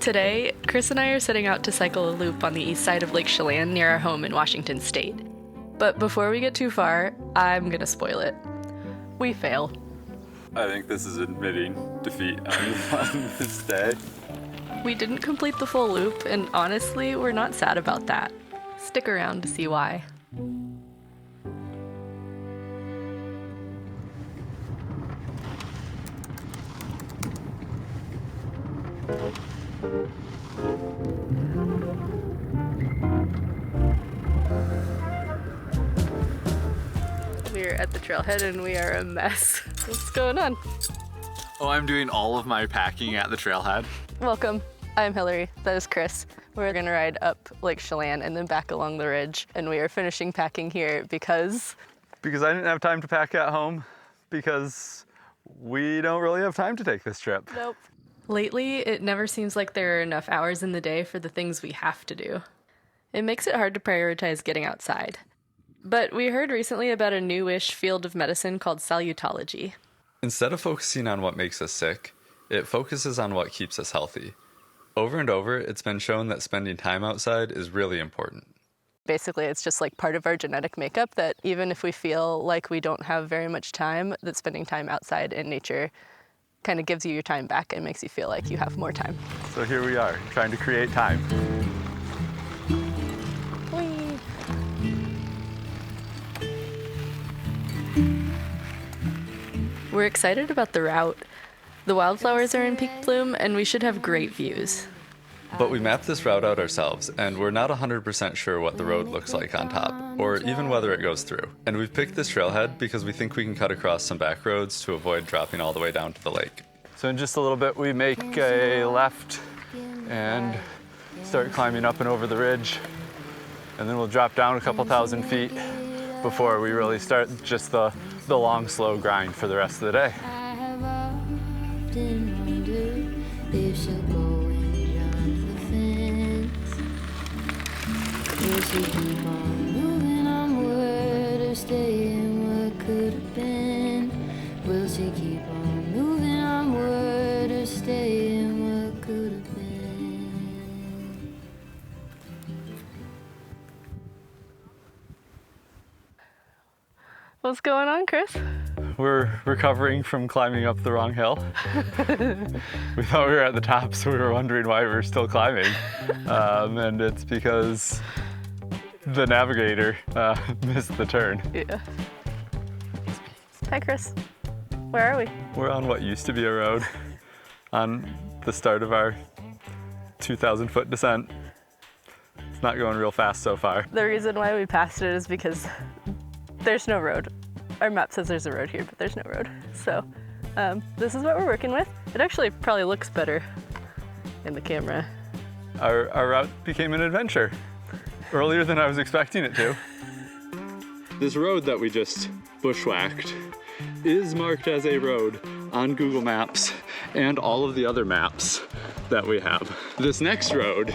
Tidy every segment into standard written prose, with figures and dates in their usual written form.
Today, Chris and I are setting out to cycle a loop on the east side of Lake Chelan near our home in Washington State. But before we get too far, I'm gonna spoil it. We fail. I think this is admitting defeat on this day. We didn't complete the full loop, and honestly, we're not sad about that. Stick around to see why. We're at the trailhead and we are a mess. What's going on? Oh, I'm doing all of my packing at the trailhead. Welcome. I'm Hillary. That is Chris. We're gonna ride up Lake Chelan and then back along the ridge, and we are finishing packing here because I didn't have time to pack at home, because we don't really have time to take this trip. Nope. Lately, it never seems like there are enough hours in the day for the things we have to do. It makes it hard to prioritize getting outside. But we heard recently about a newish field of medicine called salutology. Instead of focusing on what makes us sick, it focuses on what keeps us healthy. Over and over, it's been shown that spending time outside is really important. Basically, it's just like part of our genetic makeup that even if we feel like we don't have very much time, that spending time outside in nature kind of gives you your time back and makes you feel like you have more time. So here we are, trying to create time. Whee! We're excited about the route. The wildflowers are in peak bloom and we should have great views. But we mapped this route out ourselves, and we're not 100% sure what the road looks like on top, or even whether it goes through. And we've picked this trailhead because we think we can cut across some back roads to avoid dropping all the way down to the lake. So in just a little bit, we make a left and start climbing up and over the ridge. And then we'll drop down a couple thousand feet before we really start just the long, slow grind for the rest of the day. Will she keep on moving onward or stay in what could have been? Will she keep on moving onward or stay in what could have been? What's going on, Chris? We're recovering from climbing up the wrong hill. We thought we were at the top, so we were wondering why we were still climbing. And it's because the navigator missed the turn. Yeah. Hi, Chris. Where are we? We're on what used to be a road on the start of our 2,000-foot descent. It's not going real fast so far. The reason why we passed it is because there's no road. Our map says there's a road here, but there's no road. So this is what we're working with. It actually probably looks better in the camera. Our route became an adventure earlier than I was expecting it to. This road that we just bushwhacked is marked as a road on Google Maps and all of the other maps that we have. This next road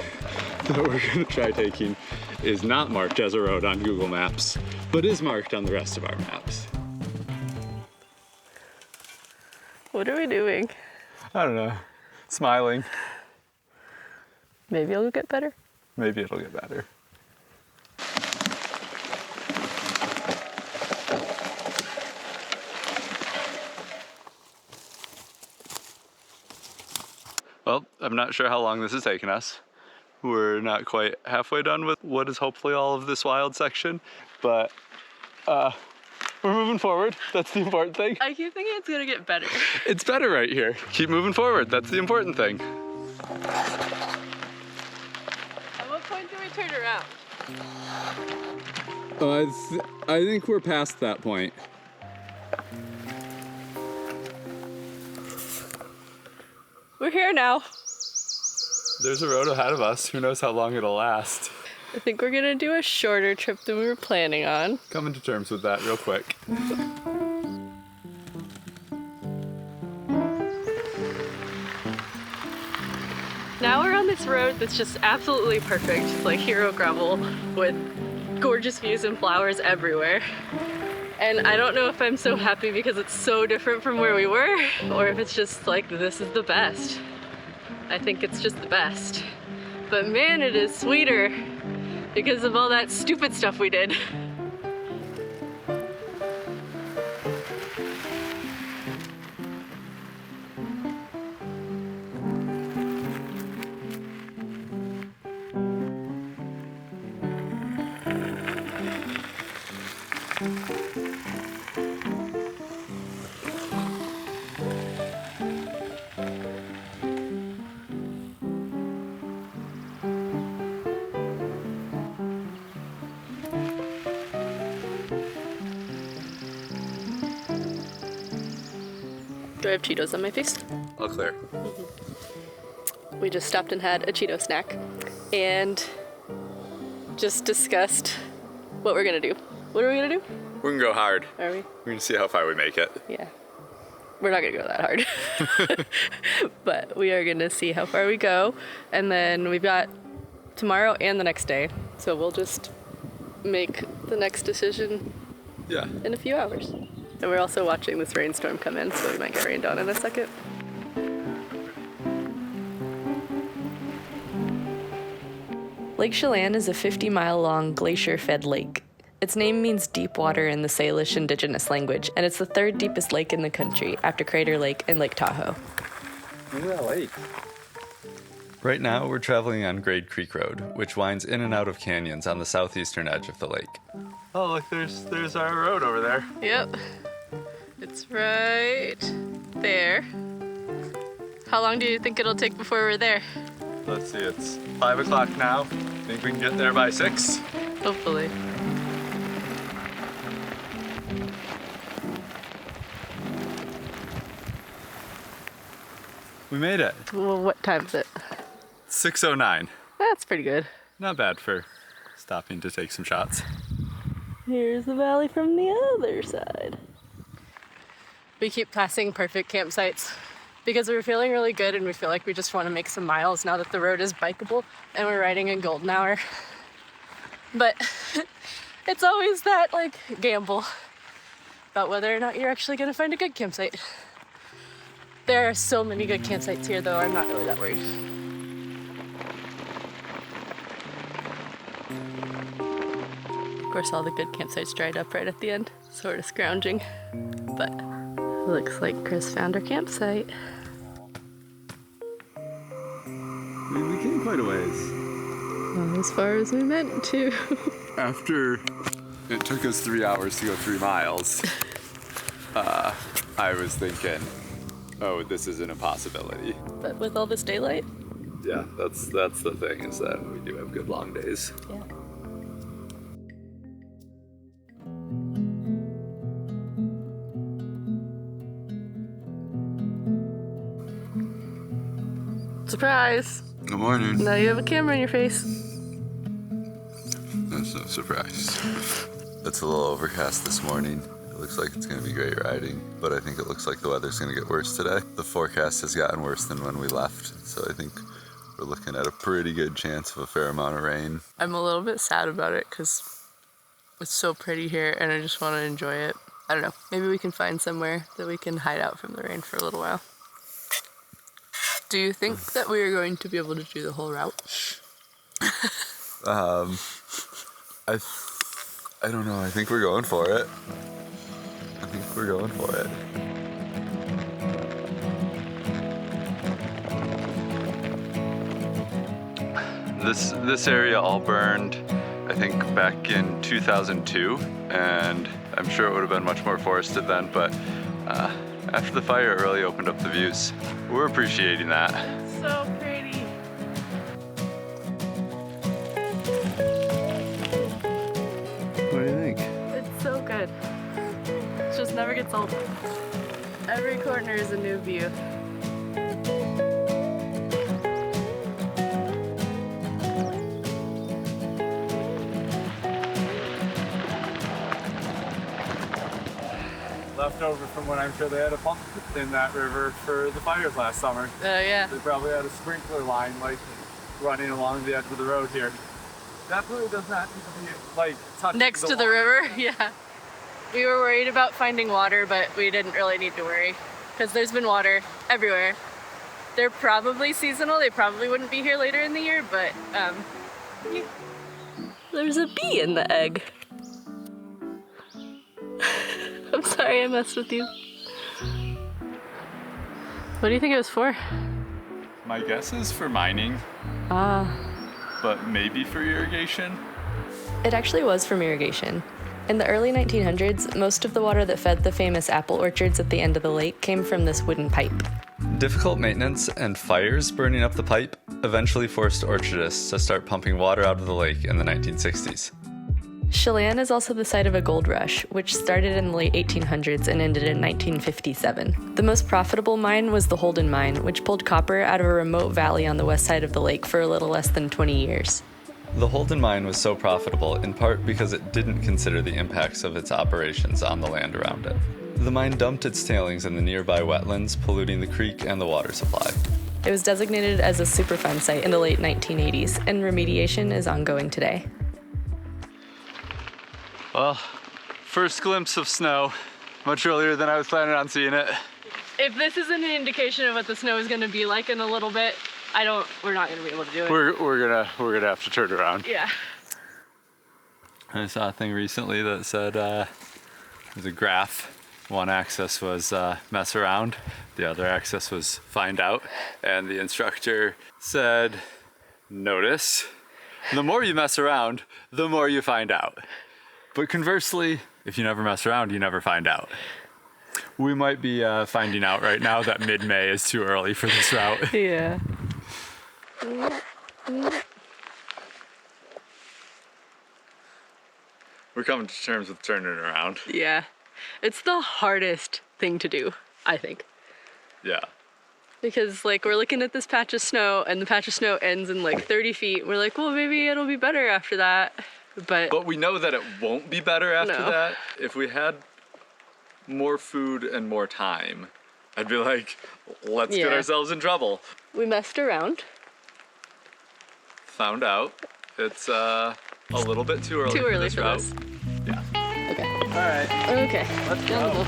that we're gonna try taking is not marked as a road on Google Maps, but is marked on the rest of our maps. What are we doing? I don't know, smiling. Maybe it'll get better. Maybe it'll get better. Well, I'm not sure how long this is taking us. We're not quite halfway done with what is hopefully all of this wild section, but we're moving forward. That's the important thing. I keep thinking it's gonna get better. It's better right here. Keep moving forward. That's the important thing. At what point do we turn around? I think we're past that point. We're here now. There's a road ahead of us. Who knows how long it'll last. I think we're gonna do a shorter trip than we were planning on. Coming to terms with that real quick. Now we're on this road that's just absolutely perfect. It's like hero gravel with gorgeous views and flowers everywhere. And I don't know if I'm so happy because it's so different from where we were, or if it's just like, this is the best. I think it's just the best. But man, it is sweeter because of all that stupid stuff we did. Do I have Cheetos on my face? All clear. We just stopped and had a Cheeto snack and just discussed what we're gonna do. What are we gonna do? We can go hard. Are we? We're gonna see how far we make it. Yeah. We're not gonna go that hard. But we are gonna see how far we go. And then we've got tomorrow and the next day. So we'll just make the next decision Yeah. in a few hours. And we're also watching this rainstorm come in, so we might get rained on in a second. Lake Chelan is a 50-mile-long glacier-fed lake. Its name means deep water in the Salish indigenous language, and it's the third deepest lake in the country after Crater Lake and Lake Tahoe. Look at that lake. Right now, we're traveling on Grade Creek Road, which winds in and out of canyons on the southeastern edge of the lake. Oh, look, there's our road over there. Yep. It's right there. How long do you think it'll take before we're there? Let's see, it's 5 o'clock now. Think we can get there by 6? Hopefully. We made it. Well, what time is it? 6:09. That's pretty good. Not bad for stopping to take some shots. Here's the valley from the other side. We keep passing perfect campsites because we're feeling really good and we feel like we just want to make some miles now that the road is bikeable and we're riding in golden hour. But it's always that like gamble about whether or not you're actually going to find a good campsite. There are so many good campsites here though, I'm not really that worried. Of course, all the good campsites dried up right at the end, sort of scrounging. But looks like Chris found our campsite. I mean, we came quite a ways. Not as far as we meant to. After it took us 3 hours to go 3 miles, I was thinking, oh, this isn't a possibility. But with all this daylight? Yeah, that's the thing, is that we do have good long days. Yeah. Surprise! Good morning. Now you have a camera in your face. That's no surprise. It's a little overcast this morning. It looks like it's going to be great riding, but I think it looks like the weather's going to get worse today. The forecast has gotten worse than when we left, so I think we're looking at a pretty good chance of a fair amount of rain. I'm a little bit sad about it because it's so pretty here and I just want to enjoy it. I don't know, maybe we can find somewhere that we can hide out from the rain for a little while. Do you think that we are going to be able to do the whole route? I don't know. I think we're going for it. This area all burned, I think, back in 2002, and I'm sure it would have been much more forested then, but after the fire, it really opened up the views. We're appreciating that. So pretty. What do you think? It's so good. It just never gets old. Every corner is a new view. Left over from when I'm sure they had a pump in that river for the fires last summer. Oh yeah. They probably had a sprinkler line like running along the edge of the road here. Definitely does not need to be like touching Next to the water. river, yeah. We were worried about finding water, but we didn't really need to worry because there's been water everywhere. They're probably seasonal. They probably wouldn't be here later in the year, but yeah. There's a bee in the egg. I'm sorry I messed with you. What do you think it was for? My guess is for mining, but maybe for irrigation. It actually was from irrigation. In the early 1900s, most of the water that fed the famous apple orchards at the end of the lake came from this wooden pipe. Difficult maintenance and fires burning up the pipe eventually forced orchardists to start pumping water out of the lake in the 1960s. Chelan is also the site of a gold rush, which started in the late 1800s and ended in 1957. The most profitable mine was the Holden Mine, which pulled copper out of a remote valley on the west side of the lake for a little less than 20 years. The Holden Mine was so profitable in part because it didn't consider the impacts of its operations on the land around it. The mine dumped its tailings in the nearby wetlands, polluting the creek and the water supply. It was designated as a Superfund site in the late 1980s, and remediation is ongoing today. Well, first glimpse of snow, much earlier than I was planning on seeing it. If this isn't an indication of what the snow is going to be like in a little bit, we're not going to be able to do it. We're gonna have to turn around. Yeah. I saw a thing recently that said there's a graph. One axis was mess around, the other axis was find out, and the instructor said, notice, the more you mess around, the more you find out. But conversely, if you never mess around, you never find out. We might be finding out right now that mid-May is too early for this route. Yeah. We're coming to terms with turning around. Yeah. It's the hardest thing to do, I think. Yeah. Because, like, we're looking at this patch of snow, and the patch of snow ends in, like, 30 feet. We're like, well, maybe it'll be better after that. But we know that it won't be better after No. that. If we had more food and more time, I'd be like, let's get Yeah. ourselves in trouble. we messed around. Found out it's a little bit too early. Too early this for route. this. Yeah. Okay. All right. Okay. Let's go.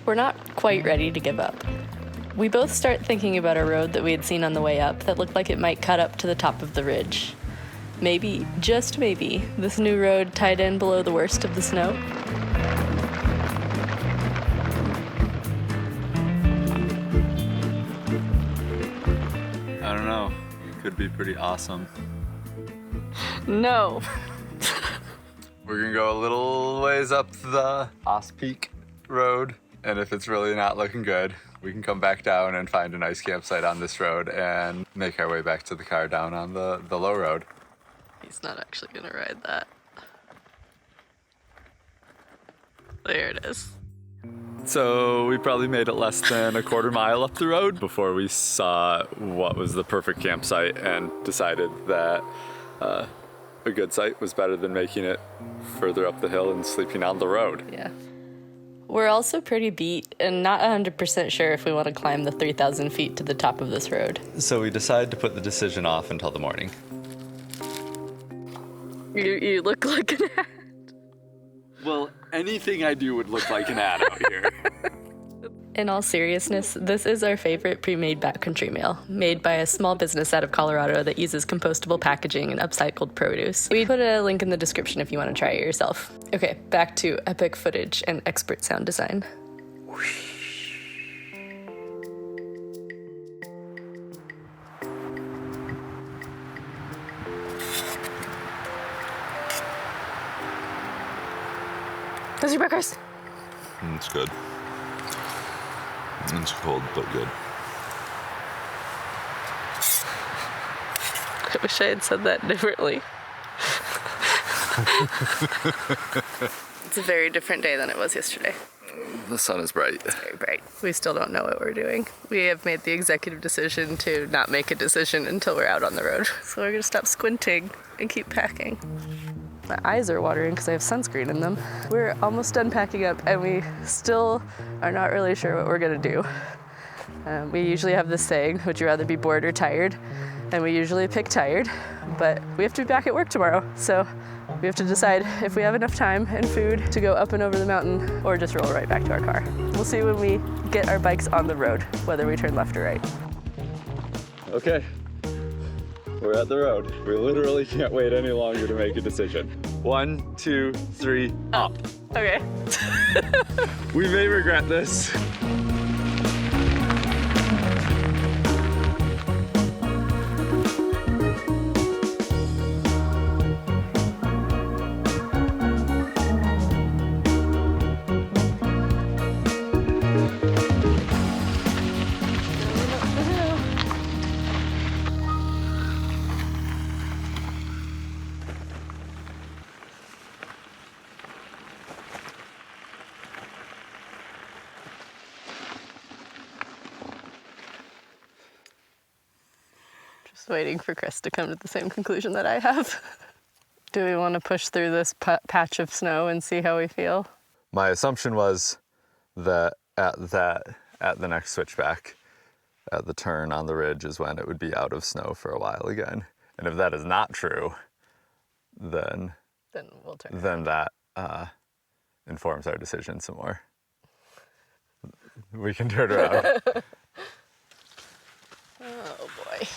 We're not quite ready to give up. We both start thinking about a road that we had seen on the way up that looked like it might cut up to the top of the ridge. Maybe, just maybe, this new road tied in below the worst of the snow. I don't know. Could be pretty awesome. No. We're gonna go a little ways up the Oss Peak Road, and if it's really not looking good, we can come back down and find a nice campsite on this road and make our way back to the car down on the low road. He's not actually gonna ride that. There it is. So we probably made it less than a quarter mile up the road before we saw what was the perfect campsite and decided that a good site was better than making it further up the hill and sleeping on the road. Yeah. We're also pretty beat and not 100% sure if we want to climb the 3,000 feet to the top of this road. So we decide to put the decision off until the morning. You look like an ad. Well, anything I do would look like an ad out here. In all seriousness, this is our favorite pre-made backcountry meal, made by a small business out of Colorado that uses compostable packaging and upcycled produce. We put a link in the description if you want to try it yourself. Okay, back to epic footage and expert sound design. How's your breakfast? It's good. It's cold, but good. I wish I had said that differently. It's a very different day than it was yesterday. The sun is bright. Very bright. We still don't know what we're doing. We have made the executive decision to not make a decision until we're out on the road. So we're gonna stop squinting and keep packing. My eyes are watering because I have sunscreen in them. We're almost done packing up and we still are not really sure what we're gonna do. We usually have this saying, would you rather be bored or tired? and we usually pick tired, but we have to be back at work tomorrow, so we have to decide if we have enough time and food to go up and over the mountain or just roll right back to our car. We'll see when we get our bikes on the road, whether we turn left or right. Okay, we're at the road. We literally can't wait any longer to make a decision. 1, 2, 3, up. Okay. We may regret this. Just waiting for Chris to come to the same conclusion that I have. Do we want to push through this patch of snow and see how we feel? My assumption was that at the next switchback, at the turn on the ridge is when it would be out of snow for a while again. And if that is not true, then we'll turn. then that informs our decision some more. We can turn around. Oh boy.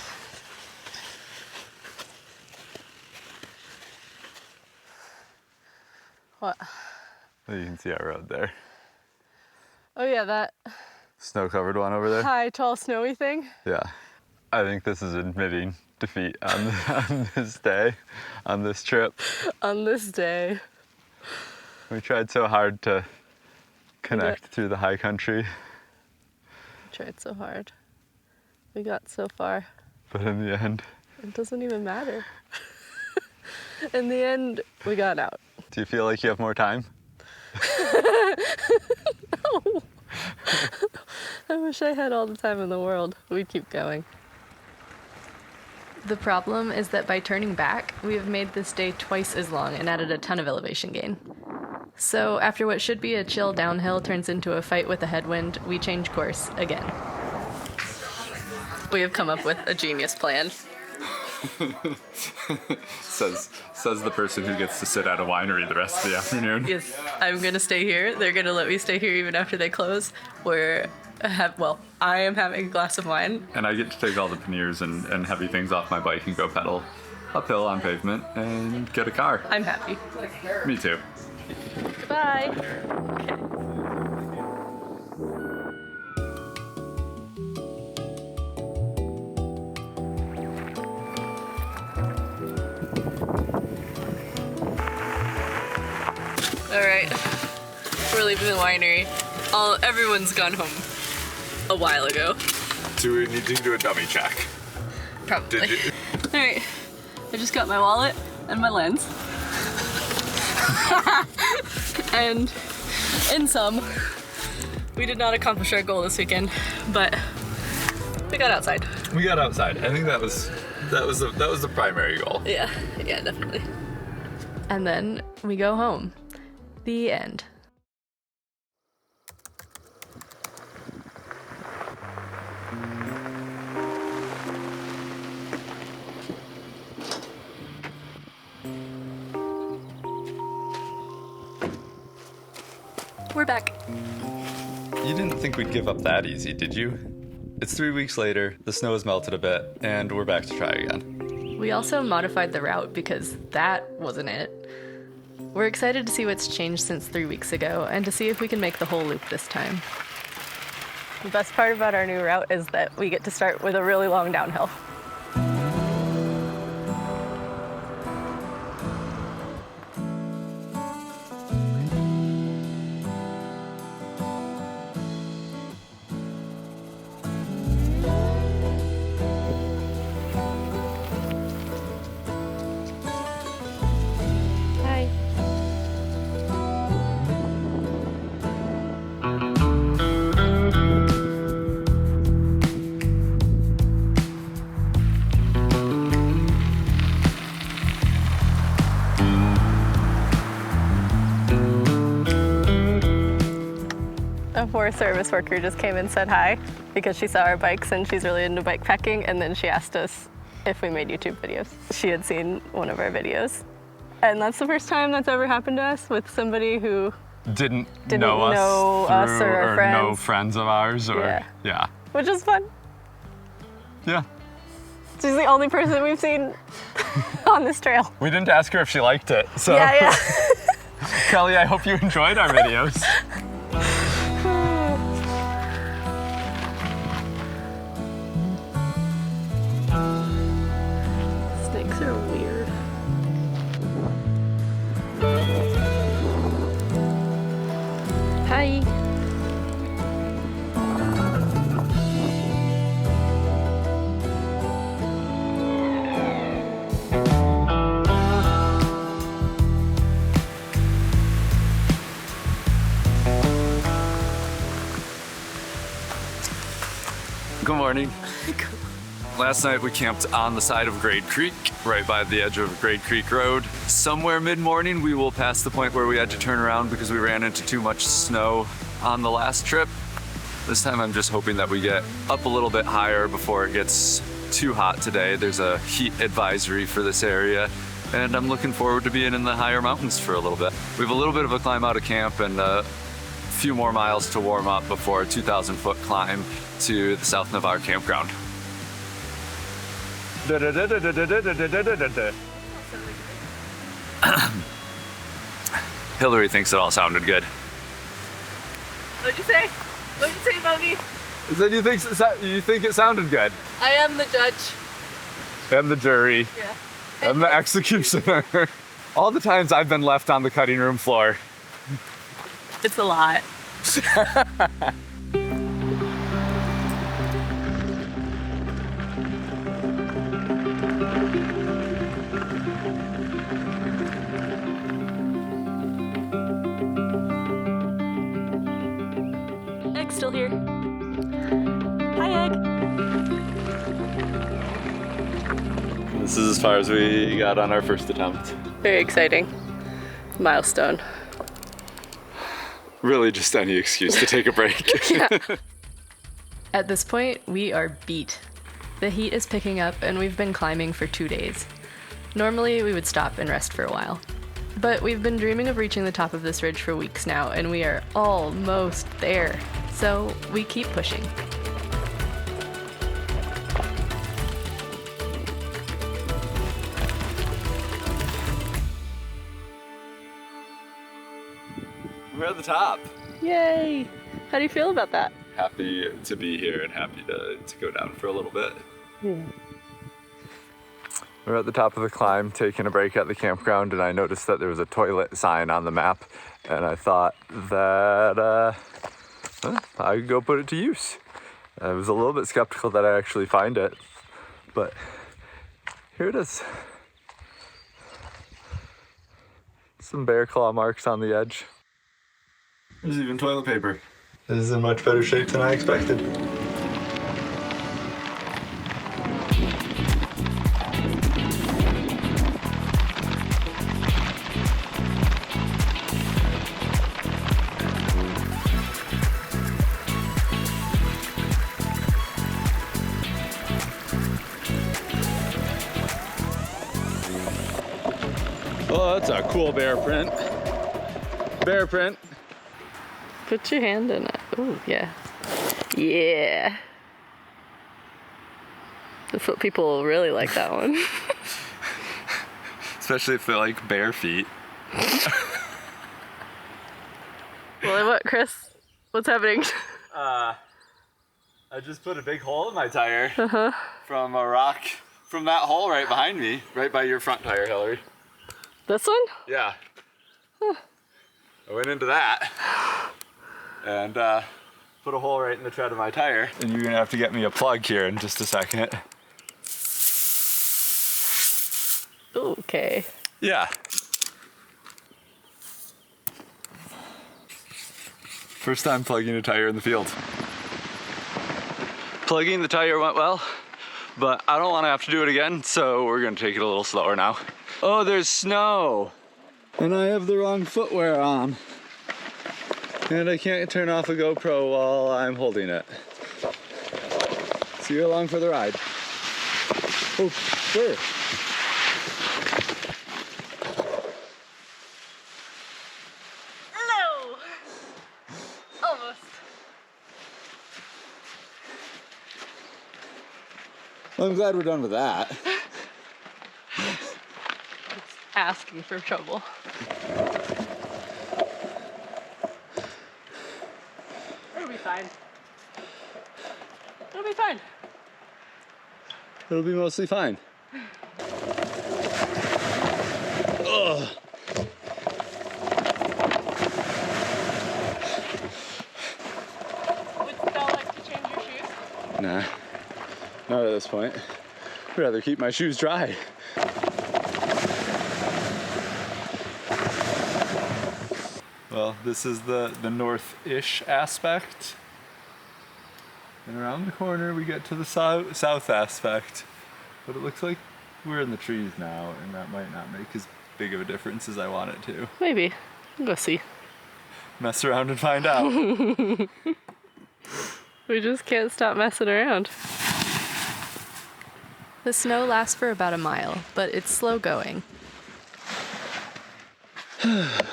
What? You can see our road there. Oh yeah, that Snow-covered one over there. high, tall, snowy thing. Yeah. I think this is admitting defeat on this day, on this trip. On this day. We tried so hard to connect through the high country, Tried so hard. We got so far. but in the end, It doesn't even matter. In the end, we got out. do you feel like you have more time? No. I wish I had all the time in the world. We'd keep going. The problem is that by turning back, we have made this day twice as long and added a ton of elevation gain. So after what should be a chill downhill turns into a fight with a headwind, we change course again. We have come up with a genius plan. Says the person who gets to sit at a winery the rest of the afternoon. Yes, I'm gonna stay here. They're gonna let me stay here even after they close. I am having a glass of wine. And I get to take all the panniers and heavy things off my bike and go pedal uphill on pavement and get a car. I'm happy. Me too. Goodbye. All right, we're leaving the winery. Everyone's gone home a while ago. Do we need to do a dummy check? Probably. Did you? All right, I just got my wallet and my lens. And in sum, we did not accomplish our goal this weekend, but we got outside. We got outside. I think that was the primary goal. Yeah, definitely. And then we go home. The end. We're back. You didn't think we'd give up that easy, did you? It's 3 weeks later, the snow has melted a bit, and we're back to try again. We also modified the route because that wasn't it. We're excited to see what's changed since 3 weeks ago and to see if we can make the whole loop this time. The best part about our new route is that we get to start with a really long downhill. A Forest Service worker just came and said hi because she saw our bikes and she's really into bikepacking, and then she asked us if we made YouTube videos. She had seen one of our videos. And that's the first time that's ever happened to us with somebody who Didn't know us or our friends. know friends of ours or yeah. Which is fun. Yeah. She's the only person we've seen on this trail. We didn't ask her if she liked it. So Yeah. Kelly, I hope you enjoyed our videos. Snakes are weird. Hi. Good morning. Last night we camped on the side of Grade Creek, right by the edge of Grade Creek Road. Somewhere mid-morning we will pass the point where we had to turn around because we ran into too much snow on the last trip. This time I'm just hoping that we get up a little bit higher before it gets too hot today. There's a heat advisory for this area, and I'm looking forward to being in the higher mountains for a little bit. We have a little bit of a climb out of camp and a few more miles to warm up before a 2,000-foot climb to the South Navarre Campground. Hillary thinks it all sounded good. What'd you say? What'd you say about me? Then you think it sounded good? I am the judge. And the jury. Yeah. And the executioner. All the times I've been left on the cutting room floor. It's a lot. Egg's still here. Hi, Egg. This is as far as we got on our first attempt. Very exciting. Milestone. Really just any excuse to take a break. Yeah. At this point, we are beat. The heat is picking up and we've been climbing for 2 days. Normally, we would stop and rest for a while. But we've been dreaming of reaching the top of this ridge for weeks now, and we are almost there. So we keep pushing. We're at the top. Yay! How do you feel about that? Happy to be here and happy to go down for a little bit. Yeah. We're at the top of the climb, taking a break at the campground, and I noticed that there was a toilet sign on the map, and I thought that I could go put it to use. I was a little bit skeptical that I actually find it, but here it is. Some bear claw marks on the edge. There's even toilet paper. This is in much better shape than I expected. Oh, that's a cool bear print. Bear print. Put your hand in it. Ooh, yeah. Yeah. The foot people really like that one. Especially if they like bare feet. Well, what, Chris? What's happening? I just put a big hole in my tire from a rock from that hole right behind me, right by your front tire, Hillary. This one? Yeah. I went into that and put a hole right in the tread of my tire. And you're gonna have to get me a plug here in just a second. Okay. Yeah. First time plugging a tire in the field. Plugging the tire went well, but I don't want to have to do it again, so we're gonna take it a little slower now. Oh, there's snow! And I have the wrong footwear on. And I can't turn off a GoPro while I'm holding it. See you along for the ride. Oh. sure. No! Almost. Well, I'm glad we're done with that. Asking for trouble. It'll be fine. It'll be fine. It'll be mostly fine. Ugh. Would Stella like to change your shoes? Nah, not at this point. I'd rather keep my shoes dry. Well, this is the north-ish aspect. And around the corner we get to the south aspect. But it looks like we're in the trees now, and that might not make as big of a difference as I want it to. Maybe. We'll go see. Mess around and find out. We just can't stop messing around. The snow lasts for about a mile, but it's slow going.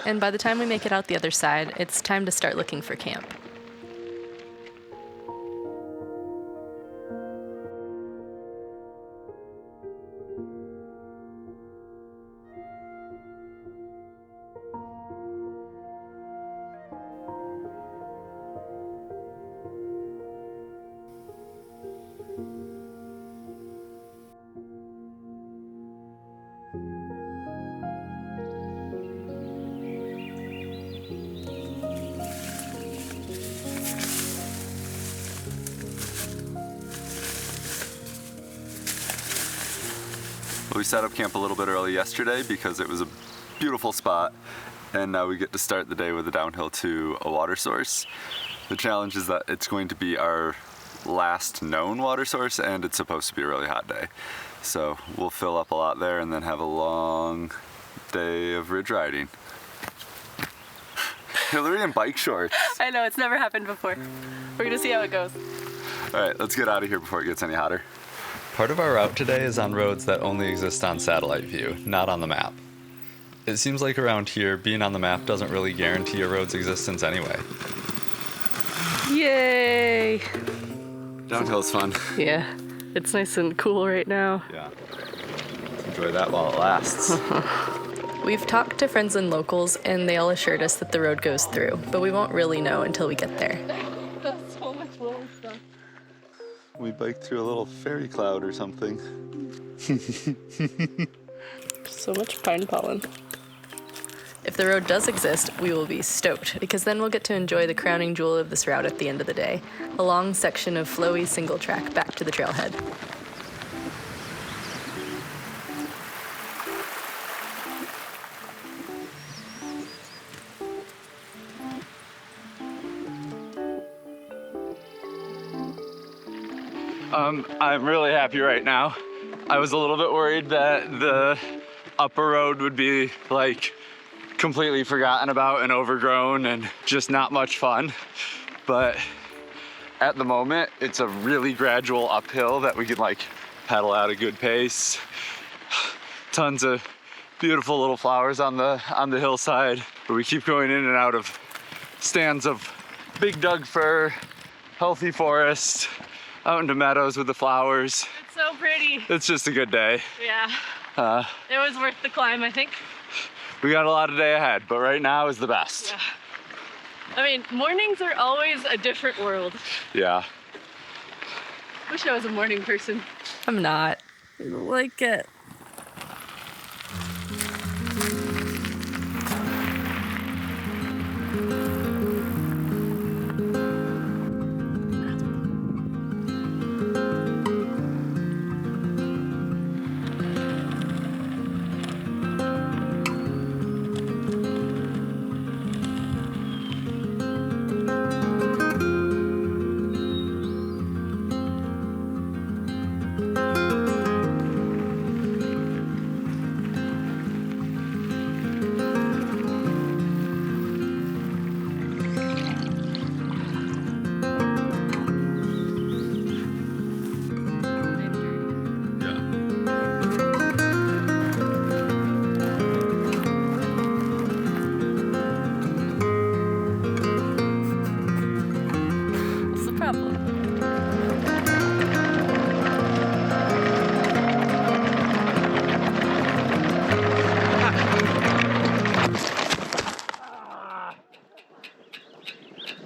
And by the time we make it out the other side, it's time to start looking for camp. We set up camp a little bit early yesterday because it was a beautiful spot, and now we get to start the day with a downhill to a water source. The challenge is that it's going to be our last known water source, and it's supposed to be a really hot day. So we'll fill up a lot there and then have a long day of ridge riding. Hillary in bike shorts. I know, it's never happened before. We're gonna see how it goes. All right, let's get out of here before it gets any hotter. Part of our route today is on roads that only exist on satellite view, not on the map. It seems like around here, being on the map doesn't really guarantee a road's existence anyway. Yay! Downhill's fun. Yeah, it's nice and cool right now. Yeah. Let's enjoy that while it lasts. We've talked to friends and locals, and they all assured us that the road goes through, but we won't really know until we get there. That's so much little stuff. We biked through a little fairy cloud or something. So much pine pollen. If the road does exist, we will be stoked, because then we'll get to enjoy the crowning jewel of this route at the end of the day, a long section of Flowy single track back to the trailhead. I'm really happy right now. I was a little bit worried that the upper road would be like completely forgotten about and overgrown and just not much fun. But at the moment, it's a really gradual uphill that we can like pedal at a good pace. Tons of beautiful little flowers on the hillside, but we keep going in and out of stands of big Doug fir, healthy forest, out into meadows with the flowers. It's so pretty. It's just a good day. Yeah. It was worth the climb, I think. We got a lot of day ahead, but right now is the best. Yeah. I mean, mornings are always a different world. Yeah. Wish I was a morning person. I'm not. I like it.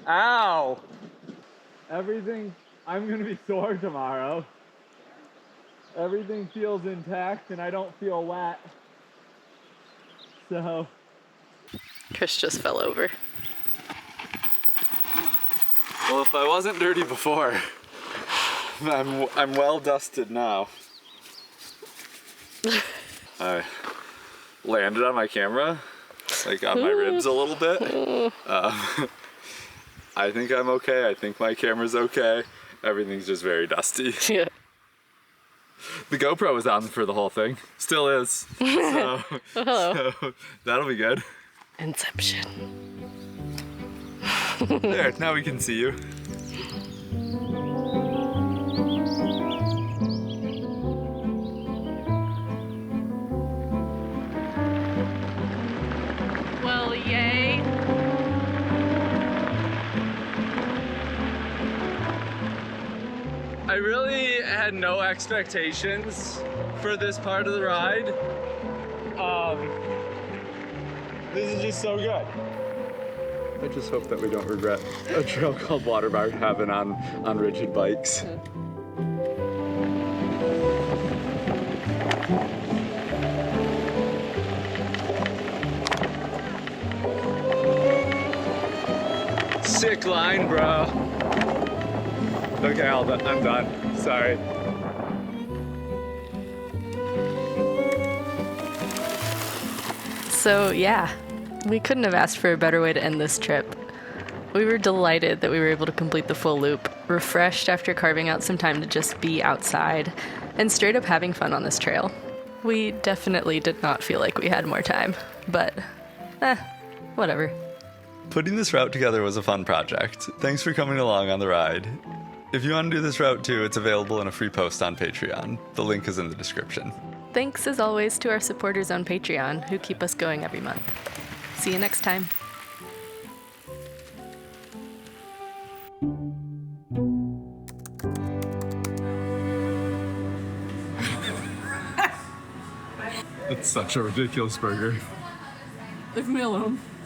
Ow! Everything, I'm gonna be sore tomorrow. Everything feels intact and I don't feel wet. So. Chris just fell over. Well, if I wasn't dirty before, I'm well dusted now. I landed on my camera, like on my ribs a little bit. I think I'm okay. I think my camera's okay. Everything's just very dusty. Yeah. The GoPro was on for the whole thing. Still is. So, Hello. so that'll be good. Inception. There, now we can see you. Well, yay. I really had no expectations for this part of the ride. This is just so good. I just hope that we don't regret a trail called Watermark having on rigid bikes. Sick line, bro. Okay, I'm done. Sorry. So, yeah, we couldn't have asked for a better way to end this trip. We were delighted that we were able to complete the full loop, refreshed after carving out some time to just be outside, and straight up having fun on this trail. We definitely did not feel like we had more time, but, whatever. Putting this route together was a fun project. Thanks for coming along on the ride. If you want to do this route too, it's available in a free post on Patreon. The link is in the description. Thanks as always to our supporters on Patreon who keep us going every month. See you next time. It's such a ridiculous burger. Leave me alone.